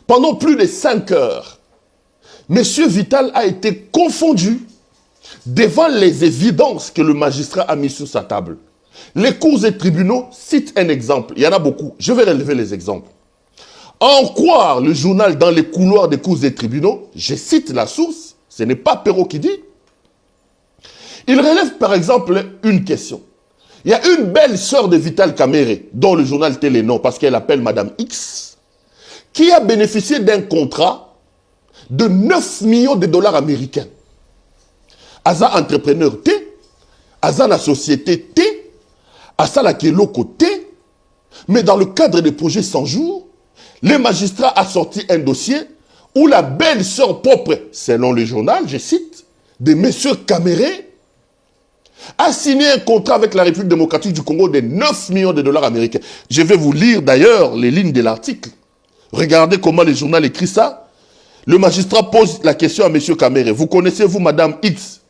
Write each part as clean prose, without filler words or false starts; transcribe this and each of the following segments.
Pendant plus de 5 heures, M. Vital a été confondu devant les évidences que le magistrat a mis sur sa table. Les cours et tribunaux citent un exemple. Il y en a beaucoup. Je vais relever les exemples. En croire le journal dans les couloirs des cours et tribunaux, je cite la source, ce n'est pas Perrault qui dit. Il relève par exemple une question. Il y a une belle sœur de Vital Kamere, dont le journal Télénon, parce qu'elle appelle Madame X, qui a bénéficié d'un contrat de 9 millions de dollars américains. Aza entrepreneur T, Aza la société T, Asa la Keloko T, mais dans le cadre des projets 100 jours, le magistrat a sorti un dossier où la belle-sœur propre, selon le journal, je cite, de M. Kamere, a signé un contrat avec la République démocratique du Congo de 9 millions de dollars américains. Je vais vous lire d'ailleurs les lignes de l'article. Regardez comment le journal écrit ça. Le magistrat pose la question à M. Kamere. Vous connaissez-vous Madame X?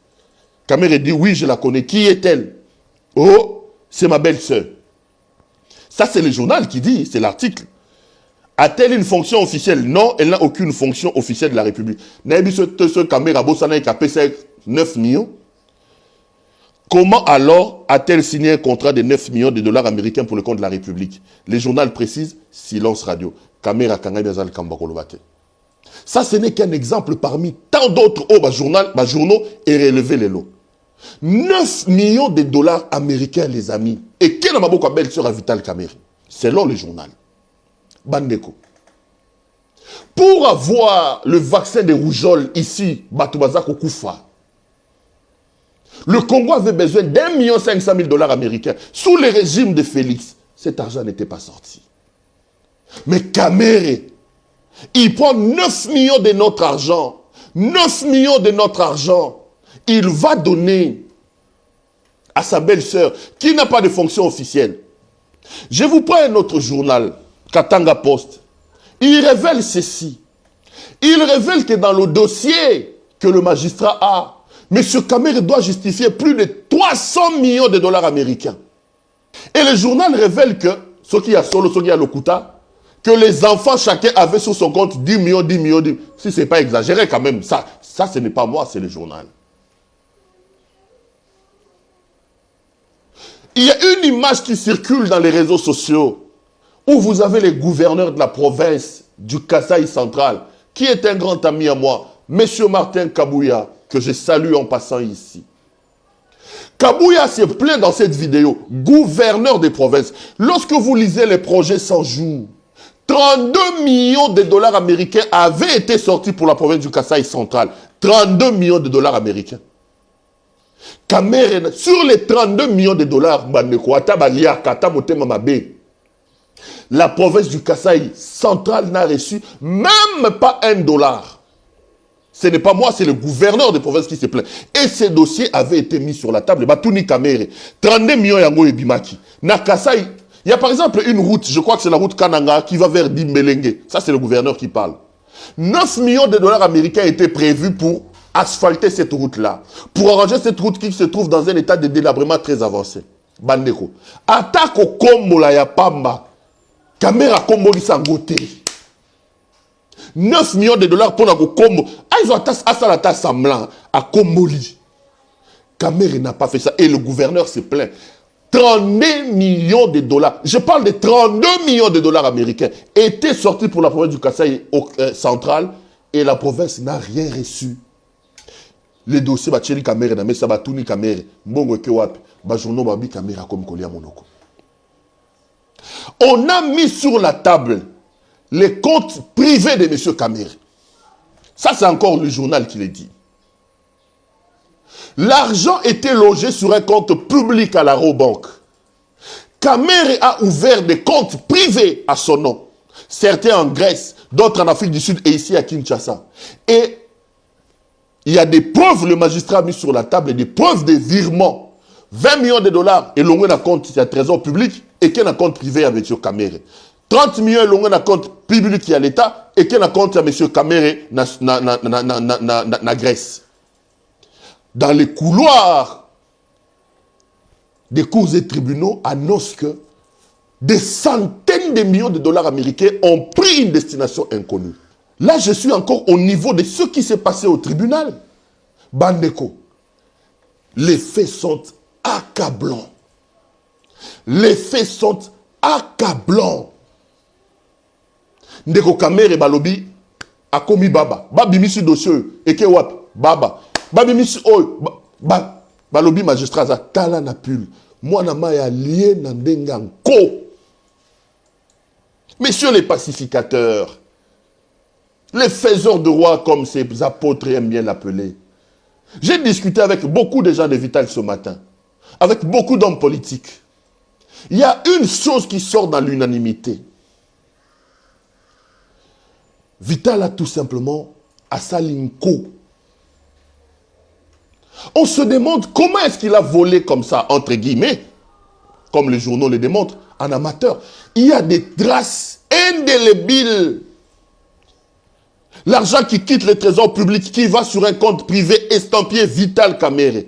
Kamere dit oui, je la connais. Qui est-elle? Oh, c'est ma belle-sœur. Ça, c'est le journal qui dit, c'est l'article. A-t-elle une fonction officielle? Non, elle n'a aucune fonction officielle de la République. N'a-t-elle ce Kamere Bossana qui a payé 9 millions? Comment alors a-t-elle signé un contrat de 9 millions de dollars américains pour le compte de la République? Le journal précise, silence radio. Kamera Kangay Bezal Kambakolobate. Ça, ce n'est qu'un exemple parmi tant d'autres journaux et relevé les lots. 9 millions de dollars américains, les amis. Et quel maboko belle sœur à Vital Kamere? Selon le journal. Bandeko. Pour avoir le vaccin de rougeole ici, Batoubaza Kokoufa, le Congo avait besoin d'1,5 million américains. Sous le régime de Félix, cet argent n'était pas sorti. Mais Kamere, il prend 9 millions de notre argent. 9 millions de notre argent. Il va donner à sa belle-sœur, qui n'a pas de fonction officielle. Je vous prends un autre journal, Katanga Post. Il révèle ceci. Il révèle que dans le dossier que le magistrat a, M. Kamere doit justifier plus de 300 millions de dollars américains. Et le journal révèle que, ce qui a solo, ce qui a l'Okuta, que les enfants, chacun avait sur son compte 10 millions, 10 millions, 10 millions. Si ce n'est pas exagéré quand même, ça ce n'est pas moi, c'est le journal. Il y a une image qui circule dans les réseaux sociaux où vous avez les gouverneurs de la province du Kasaï central, qui est un grand ami à moi, M. Martin Kabouya, que je salue en passant ici. Kabouya se plaint dans cette vidéo, gouverneur des provinces. Lorsque vous lisez les projets 100 jours, 32 millions de dollars américains avaient été sortis pour la province du Kasaï central. 32 millions de dollars américains. Kamere, sur les 32 millions de dollars, la province du Kasaï central n'a reçu même pas $1. Ce n'est pas moi, c'est le gouverneur de province qui se plaint. Et ces dossiers avaient été mis sur la table. Batouni Kamere, 32 millions yango et Bimaki. Na Kasaï, il y a par exemple une route, je crois que c'est la route Kananga, qui va vers Dimbelenge. Ça, c'est le gouverneur qui parle. 9 millions de dollars américains étaient prévus pour asphalter cette route-là. Pour arranger cette route qui se trouve dans un état de délabrement très avancé. Bandeko. Attaque au Kombola ya Pamba. Kamera Komboli Sangote. 9 millions de dollars pour la Kombo. Ah, ils ont attaqué semblant à Komboli. Kamere n'a pas fait ça. Et le gouverneur se plaint. 32 millions de dollars. Je parle de 32 millions de dollars américains. Étaient sortis pour la province du Kasaï central. Et la province n'a rien reçu. Les dossiers, Bacheli Kamere, Namesa Batouni Kamere, Mbongo Kewap, Bajourno Babi Kamere, comme Kolia Monoko. On a mis sur la table les comptes privés de M. Kamere. Ça, c'est encore le journal qui le dit. L'argent était logé sur un compte public à la Robank. Kamere a ouvert des comptes privés à son nom. Certains en Grèce, d'autres en Afrique du Sud et ici à Kinshasa. Et il y a des preuves, le magistrat a mis sur la table, des preuves de virements. 20 millions de dollars et l'on a un compte qui est un trésor public et qui a un compte privé à M. Kamere. 30 millions et l'on a un compte public qui est à l'État et qui a un compte à M. Kamere na Grèce. Dans les couloirs des cours et tribunaux annoncent que des centaines de millions de dollars américains ont pris une destination inconnue. Là, je suis encore au niveau de ce qui s'est passé au tribunal. Bandeko, les faits sont accablants. Les faits sont accablants. Ndeko Kamere balobi akomi baba. Babi misi dossier eke wap baba. Babi misi oy balobi magistrat za tala na pul. Mwana maya lié na ndenga nko. Messieurs les pacificateurs, les faiseurs de rois comme ces apôtres aiment bien l'appeler. J'ai discuté avec beaucoup de gens de Vital ce matin, avec beaucoup d'hommes politiques. Il y a une chose qui sort dans l'unanimité. Vital a tout simplement Asalinko. On se demande comment est-ce qu'il a volé comme ça, entre guillemets, comme les journaux le démontrent, en amateur. Il y a des traces indélébiles. L'argent qui quitte le trésor public, qui va sur un compte privé estampillé Vital Kamere.